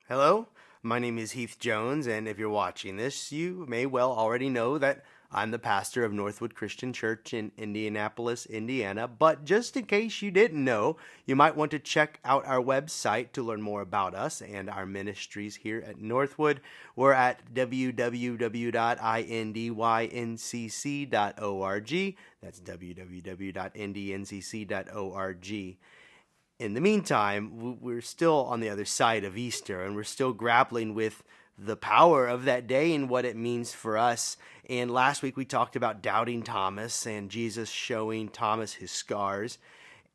Hello, my name is Heath Jones, and if you're watching this, you may well already know that I'm the pastor of Northwood Christian Church in Indianapolis, Indiana. But just in case you didn't know, you might want to check out our website to learn more about us and our ministries here at Northwood. We're at www.indYncc.org. That's www.indncc.org. In the meantime, we're still on the other side of Easter, and we're still grappling with the power of that day and what it means for us. And last week we talked about doubting Thomas and Jesus showing Thomas his scars.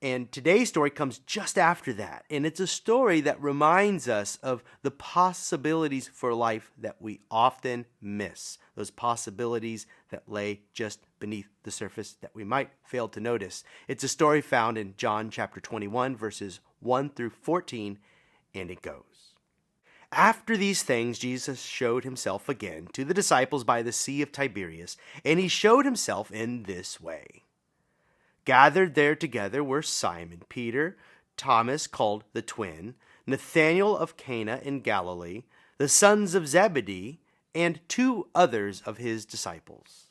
And today's story comes just after that. And it's a story that reminds us of the possibilities for life that we often miss. Those possibilities that lay just beneath the surface that we might fail to notice. It's a story found in John chapter 21, verses 1 through 14, and it goes. After these things, Jesus showed himself again to the disciples by the Sea of Tiberias, and he showed himself in this way. Gathered there together were Simon Peter, Thomas called the twin, Nathanael of Cana in Galilee, the sons of Zebedee, and two others of his disciples.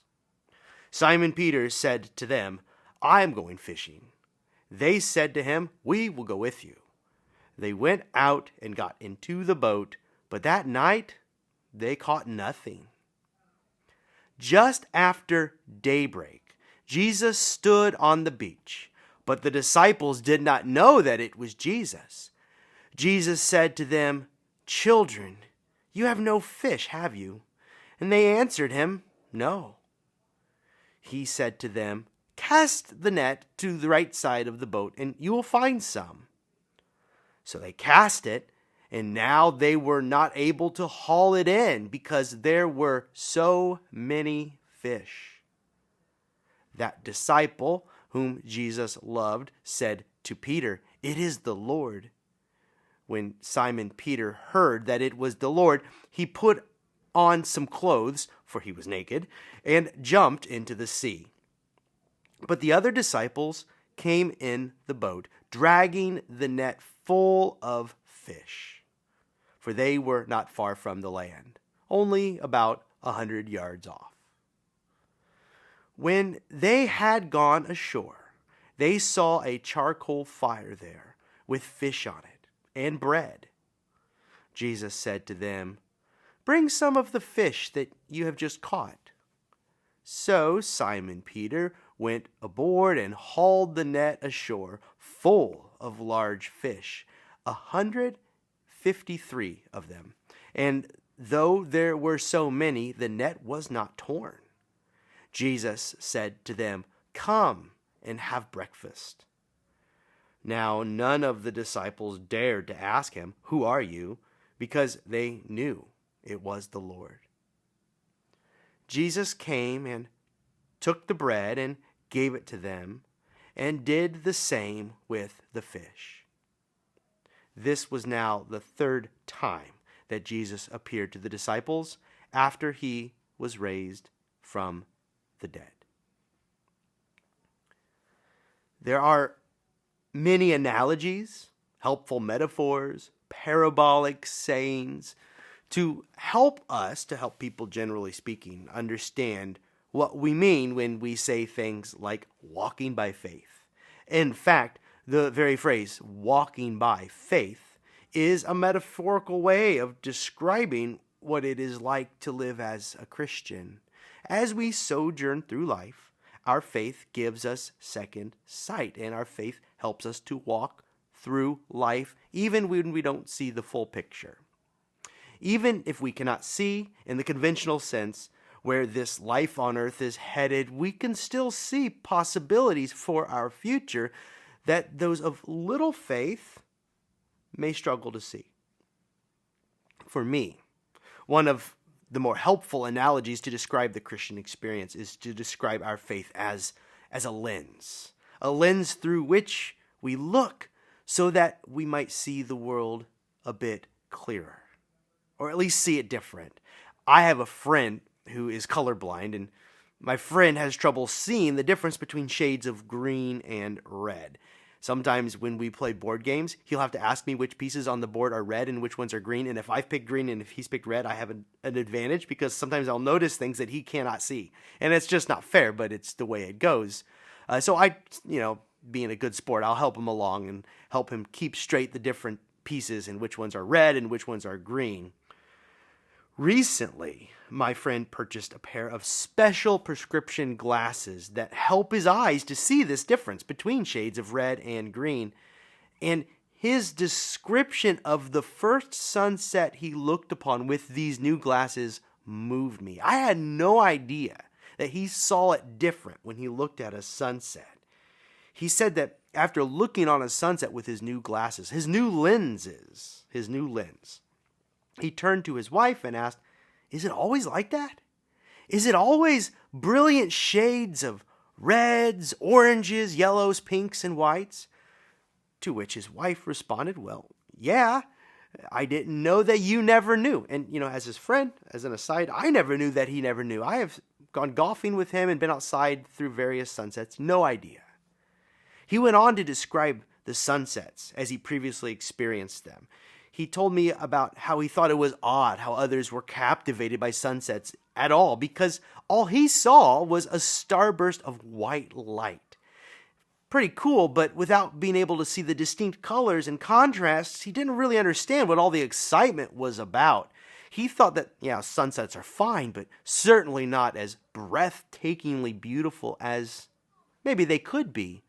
Simon Peter said to them, "I am going fishing." They said to him, "We will go with you." They went out and got into the boat, but that night they caught nothing. Just after daybreak, Jesus stood on the beach, but the disciples did not know that it was Jesus. Jesus said to them, "Children, you have no fish, have you?" And they answered him, "No." He said to them, "Cast the net to the right side of the boat, and you will find some." So they cast it, and now they were not able to haul it in because there were so many fish. That disciple whom Jesus loved said to Peter, "It is the Lord." When Simon Peter heard that it was the Lord, he put on some clothes, for he was naked, and jumped into the sea. But the other disciples came in the boat, dragging the net full of fish, for they were not far from the land, only about 100 yards off. When they had gone ashore, they saw a charcoal fire there, with fish on it, and bread. Jesus said to them, "Bring some of the fish that you have just caught." So Simon Peter went aboard and hauled the net ashore, full of large fish, 153 of them. And though there were so many, the net was not torn. Jesus said to them, "Come and have breakfast." Now none of the disciples dared to ask him, "Who are you?" because they knew it was the Lord. Jesus came and took the bread and gave it to them, and did the same with the fish. This was now the third time that Jesus appeared to the disciples after he was raised from the dead. There are many analogies, helpful metaphors, parabolic sayings to help people generally speaking, understand what we mean when we say things like walking by faith. In fact, the very phrase walking by faith is a metaphorical way of describing what it is like to live as a Christian. As we sojourn through life, our faith gives us second sight, and our faith helps us to walk through life even when we don't see the full picture. Even if we cannot see in the conventional sense where this life on earth is headed, we can still see possibilities for our future that those of little faith may struggle to see. For me, one of the more helpful analogies to describe the Christian experience is to describe our faith as a lens through which we look so that we might see the world a bit clearer, or at least see it different. I have a friend who is colorblind, and my friend has trouble seeing the difference between shades of green and red. Sometimes when we play board games, he'll have to ask me which pieces on the board are red and which ones are green. And if I've picked green and if he's picked red, I have an advantage because sometimes I'll notice things that he cannot see. And it's just not fair, but it's the way it goes. So I, being a good sport, I'll help him along and help him keep straight the different pieces and which ones are red and which ones are green. Recently, my friend purchased a pair of special prescription glasses that help his eyes to see this difference between shades of red and green. And his description of the first sunset he looked upon with these new glasses moved me. I had no idea that he saw it different when he looked at a sunset. He said that after looking on a sunset with his new glasses, his new lens, he turned to his wife and asked, "Is it always like that? Is it always brilliant shades of reds, oranges, yellows, pinks, and whites?" To which his wife responded, "Well, yeah, I didn't know that you never knew." And, as his friend, as an aside, I never knew that he never knew. I have gone golfing with him and been outside through various sunsets. No idea. He went on to describe the sunsets as he previously experienced them. He told me about how he thought it was odd how others were captivated by sunsets at all because all he saw was a starburst of white light. Pretty cool, but without being able to see the distinct colors and contrasts, he didn't really understand what all the excitement was about. He thought that, sunsets are fine, but certainly not as breathtakingly beautiful as maybe they could be.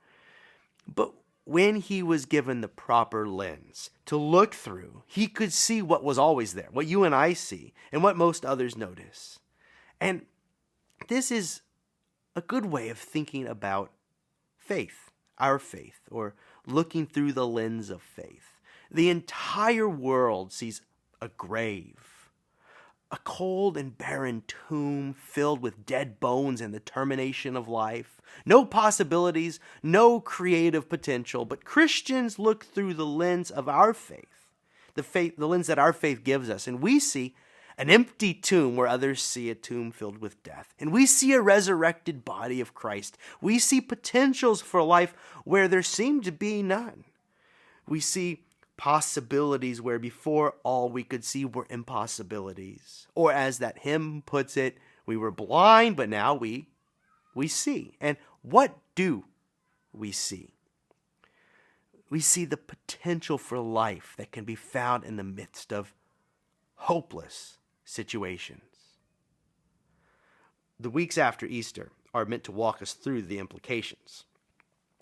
But when he was given the proper lens to look through, he could see what was always there, what you and I see, and what most others notice. And this is a good way of thinking about faith, our faith, or looking through the lens of faith. The entire world sees a grave, a cold and barren tomb filled with dead bones and the termination of life. No possibilities, no creative potential, but Christians look through the lens of our faith, the lens that our faith gives us, and we see an empty tomb where others see a tomb filled with death. And we see a resurrected body of Christ. We see potentials for life where there seemed to be none. We see possibilities where before all we could see were impossibilities. Or as that hymn puts it, we were blind, but now we see. And what do we see? We see the potential for life that can be found in the midst of hopeless situations. The weeks after Easter are meant to walk us through the implications.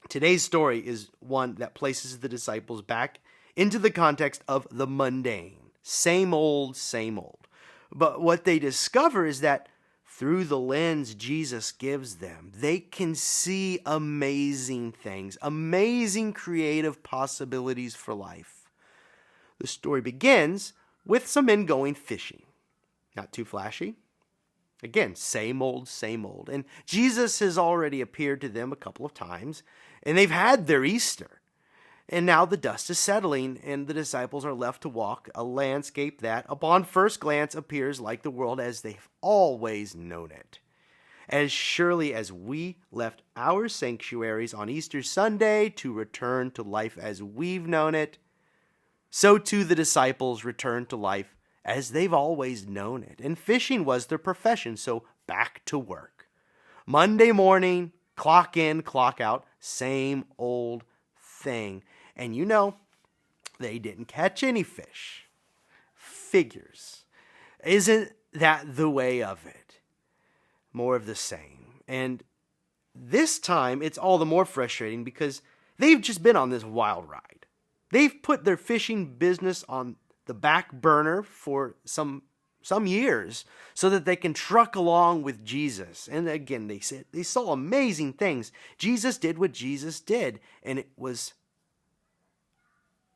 Today's story is one that places the disciples back into the context of the mundane. Same old, same old. But what they discover is that through the lens Jesus gives them, they can see amazing things, amazing creative possibilities for life. The story begins with some men going fishing. Not too flashy. Again, same old, same old. And Jesus has already appeared to them a couple of times, and they've had their Easter. And now the dust is settling, and the disciples are left to walk a landscape that, upon first glance, appears like the world as they've always known it. As surely as we left our sanctuaries on Easter Sunday to return to life as we've known it, so too the disciples return to life as they've always known it. And fishing was their profession, so back to work. Monday morning, clock in, clock out, same old thing. And they didn't catch any fish. Figures. Isn't that the way of it? More of the same. And this time, it's all the more frustrating because they've just been on this wild ride. They've put their fishing business on the back burner for some years so that they can truck along with Jesus. And again, they saw amazing things. Jesus did what Jesus did, and it was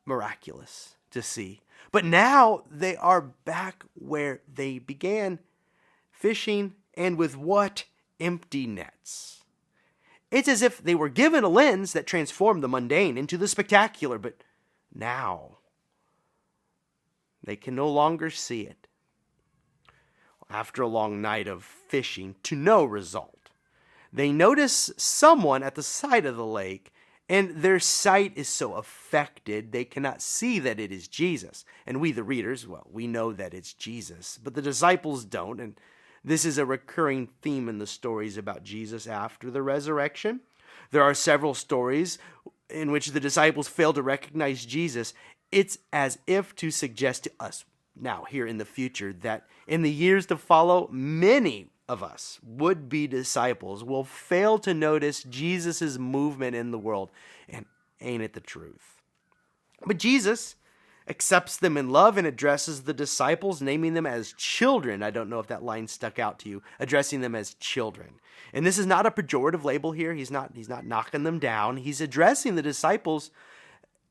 miraculous to see. But now they are back where they began, fishing, and with what? Empty nets. It's as if they were given a lens that transformed the mundane into the spectacular, but now they can no longer see it. After a long night of fishing to no result, they notice someone at the side of the lake, And their sight is so affected, they cannot see that it is Jesus. And we, the readers, well, we know that it's Jesus, but the disciples don't. And this is a recurring theme in the stories about Jesus after the resurrection. There are several stories in which the disciples fail to recognize Jesus. It's as if to suggest to us now, here in the future, that in the years to follow, many of us would-be disciples will fail to notice Jesus' movement in the world. And ain't it the truth? But Jesus accepts them in love and addresses the disciples, naming them as children. I don't know if that line stuck out to you, addressing them as children. And this is not a pejorative label here. He's not knocking them down. He's addressing the disciples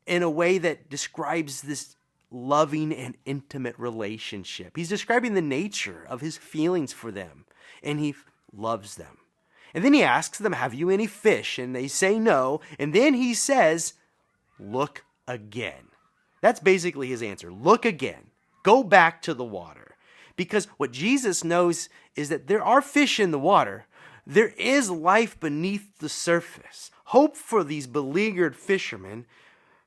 in a way that describes this loving and intimate relationship. He's describing the nature of his feelings for them, and he loves them. And then he asks them, have you any fish? And they say no. And then he says, look again. That's basically his answer. Look again. Go back to the water. Because what Jesus knows is that there are fish in the water. There is life beneath the surface. Hope for these beleaguered fishermen.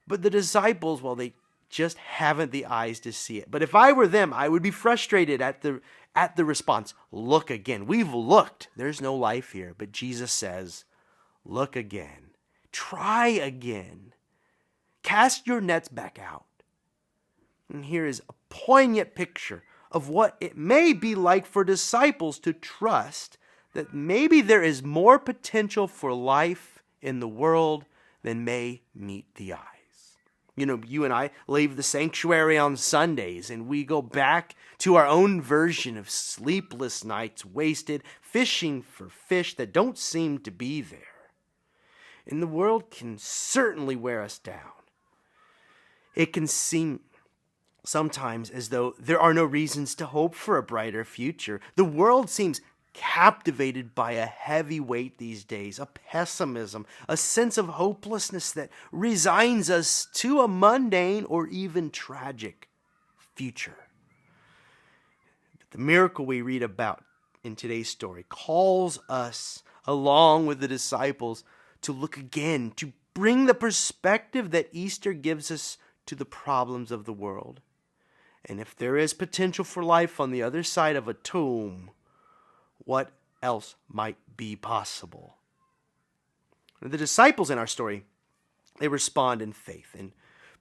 But the disciples, well, they just haven't the eyes to see it. But if I were them, I would be frustrated at the response. Look again. We've looked. There's no life here. But Jesus says, look again. Try again. Cast your nets back out. And here is a poignant picture of what it may be like for disciples to trust that maybe there is more potential for life in the world than may meet the eye. You know, you and I leave the sanctuary on Sundays and we go back to our own version of sleepless nights wasted fishing for fish that don't seem to be there. And the world can certainly wear us down. It can seem sometimes as though there are no reasons to hope for a brighter future. The world seems captivated by a heavy weight these days, a pessimism, a sense of hopelessness that resigns us to a mundane or even tragic future. But the miracle we read about in today's story calls us, along with the disciples, to look again, to bring the perspective that Easter gives us to the problems of the world. And if there is potential for life on the other side of a tomb, what else might be possible? The disciples in our story, they respond in faith, and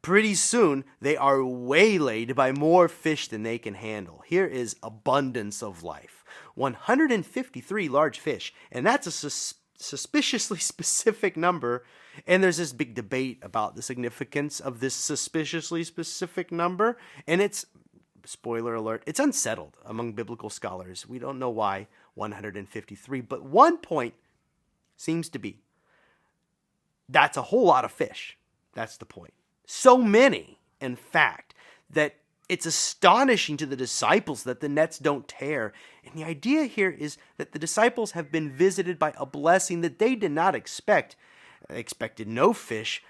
pretty soon they are waylaid by more fish than they can handle. Here is abundance of life. 153 large fish, and that's a suspiciously specific number, and there's this big debate about the significance of this suspiciously specific number, and it's, spoiler alert, it's unsettled among biblical scholars. We don't know why 153, but one point seems to be that's a whole lot of fish. That's the point. So many, in fact, that it's astonishing to the disciples that the nets don't tear. And the idea here is that the disciples have been visited by a blessing that they did not expect. They expected no fish,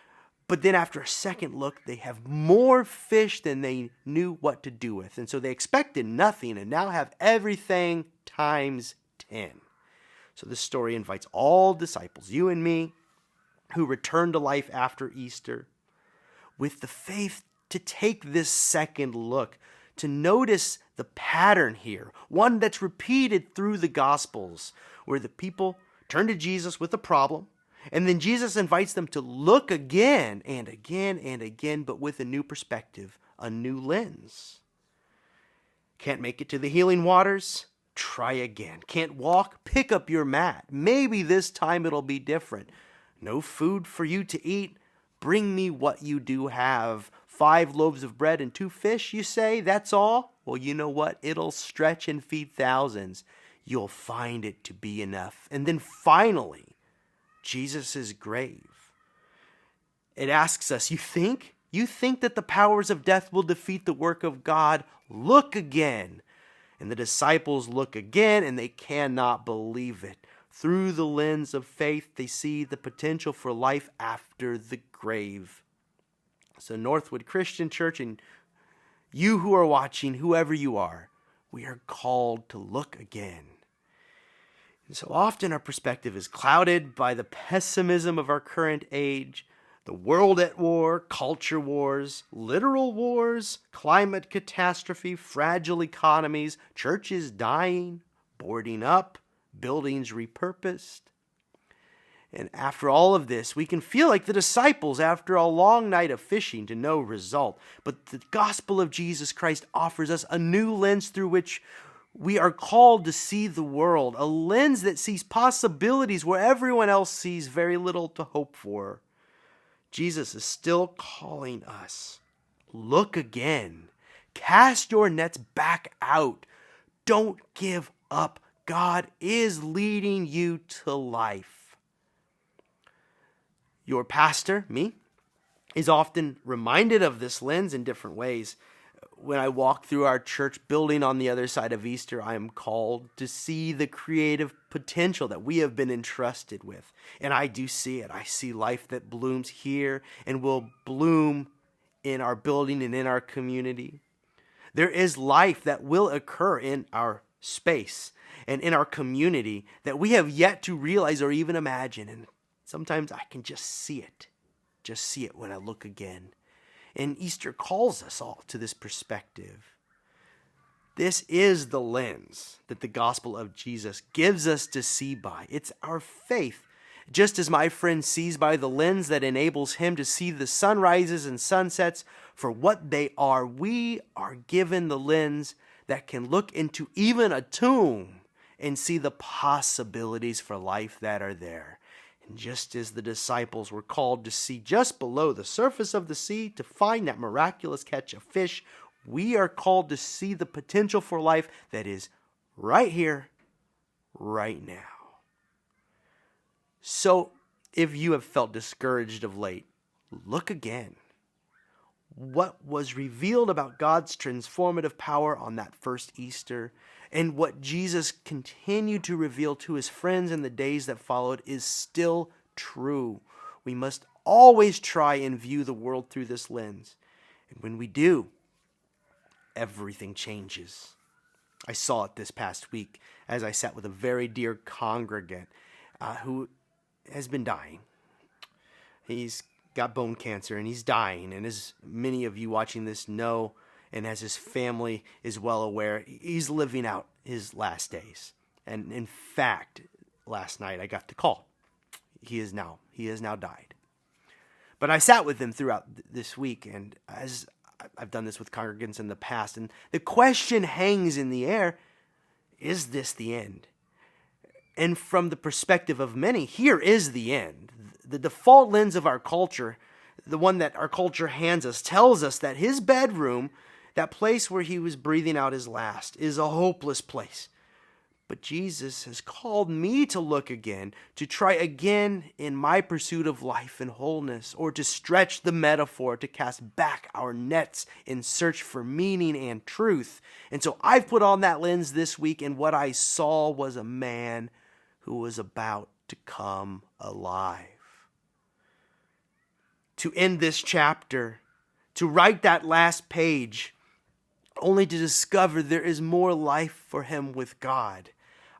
but then after a second look, they have more fish than they knew what to do with. And so they expected nothing and now have everything times 10. So this story invites all disciples, you and me, who return to life after Easter, with the faith to take this second look, to notice the pattern here, one that's repeated through the Gospels, where the people turn to Jesus with a problem, and then Jesus invites them to look again and again and again, but with a new perspective, a new lens. Can't make it to the healing waters? Try again. Can't walk? Pick up your mat. Maybe this time it'll be different. No food for you to eat? Bring me what you do have. 5 loaves of bread and 2 fish, you say? That's all? Well, you know what? It'll stretch and feed thousands. You'll find it to be enough. And then finally, Jesus' grave. It asks us, you think? You think that the powers of death will defeat the work of God? Look again. And the disciples look again, and they cannot believe it. Through the lens of faith, they see the potential for life after the grave. So Northwood Christian Church, and you who are watching, whoever you are, we are called to look again. And so often our perspective is clouded by the pessimism of our current age, the world at war, culture wars, literal wars, climate catastrophe, fragile economies, churches dying, boarding up, buildings repurposed. And after all of this, we can feel like the disciples after a long night of fishing to no result. But the gospel of Jesus Christ offers us a new lens through which we are called to see the world, a lens that sees possibilities where everyone else sees very little to hope for. Jesus is still calling us. Look again. Cast your nets back out. Don't give up. God is leading you to life. Your pastor, me, is often reminded of this lens in different ways. When I walk through our church building on the other side of Easter, I am called to see the creative potential that we have been entrusted with. And I do see it. I see life that blooms here and will bloom in our building and in our community. There is life that will occur in our space and in our community that we have yet to realize or even imagine. And sometimes I can just see it when I look again. And Easter calls us all to this perspective. This is the lens that the gospel of Jesus gives us to see by. It's our faith. Just as my friend sees by the lens that enables him to see the sunrises and sunsets for what they are, we are given the lens that can look into even a tomb and see the possibilities for life that are there. And just as the disciples were called to see just below the surface of the sea to find that miraculous catch of fish, we are called to see the potential for life that is right here, right now. So if you have felt discouraged of late, look again. What was revealed about God's transformative power on that first Easter and what Jesus continued to reveal to his friends in the days that followed is still true. We must always try and view the world through this lens. And when we do, everything changes. I saw it this past week as I sat with a very dear congregant who has been dying. He's got bone cancer and he's dying. And as many of you watching this know, and as his family is well aware, he's living out his last days. And in fact, last night I got the call. He has now died. But I sat with him throughout this week, and as I've done this with congregants in the past, and the question hangs in the air, is this the end? And from the perspective of many, here is the end. The default lens of our culture, the one that our culture hands us, tells us that his bedroom, that place where he was breathing out his last, is a hopeless place. But Jesus has called me to look again, to try again in my pursuit of life and wholeness, or to stretch the metaphor to cast back our nets in search for meaning and truth. And so I've put on that lens this week, and what I saw was a man who was about to come alive. To end this chapter, to write that last page, only to discover there is more life for him with God.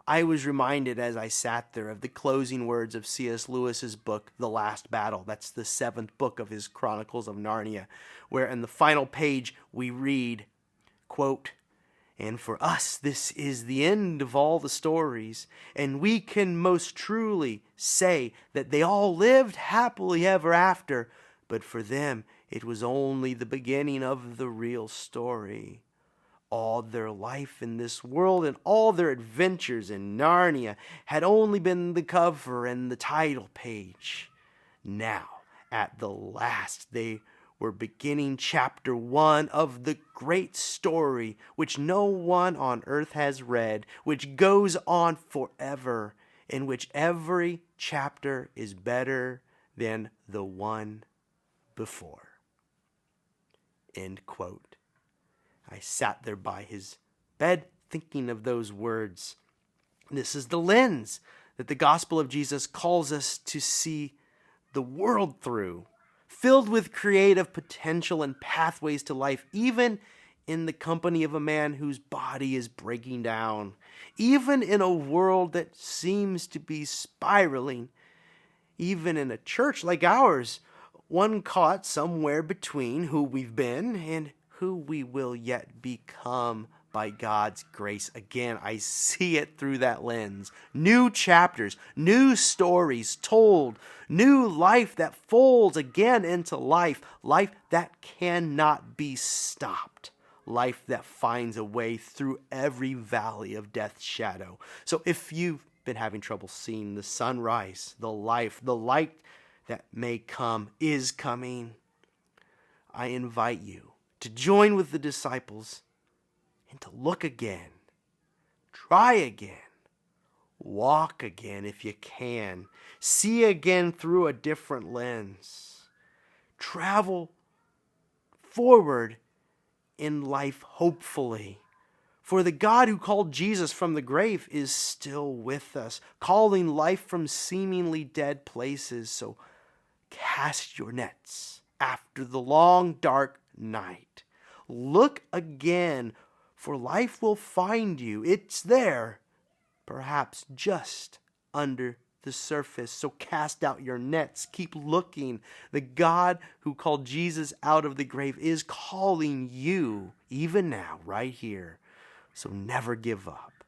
I was reminded as I sat there of the closing words of C.S. Lewis's book, The Last Battle. That's the 7th book of his Chronicles of Narnia, where in the final page we read, quote, "And for us this is the end of all the stories, and we can most truly say that they all lived happily ever after, but for them it was only the beginning of the real story. All their life in this world and all their adventures in Narnia had only been the cover and the title page. Now, at the last, they were beginning chapter 1 of the great story which no one on earth has read, which goes on forever, in which every chapter is better than the one before." End quote. I sat there by his bed thinking of those words. This is the lens that the gospel of Jesus calls us to see the world through, filled with creative potential and pathways to life, even in the company of a man whose body is breaking down. Even in a world that seems to be spiraling, even in a church like ours, one caught somewhere between who we've been and who we will yet become by God's grace. Again, I see it through that lens. New chapters, new stories told, new life that folds again into life, life that cannot be stopped, life that finds a way through every valley of death's shadow. So if you've been having trouble seeing the sunrise, the life, the light that may come is coming, I invite you to join with the disciples and to look again, try again, walk again if you can, see again through a different lens, travel forward in life hopefully. For the God who called Jesus from the grave is still with us, calling life from seemingly dead places. So cast your nets after the long dark night. Look again, for life will find you. It's there, perhaps just under the surface. So cast out your nets. Keep looking. The God who called Jesus out of the grave is calling you, even now, right here. So never give up.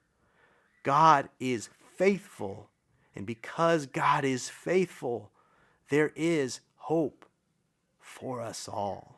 God is faithful, and because God is faithful, there is hope for us all.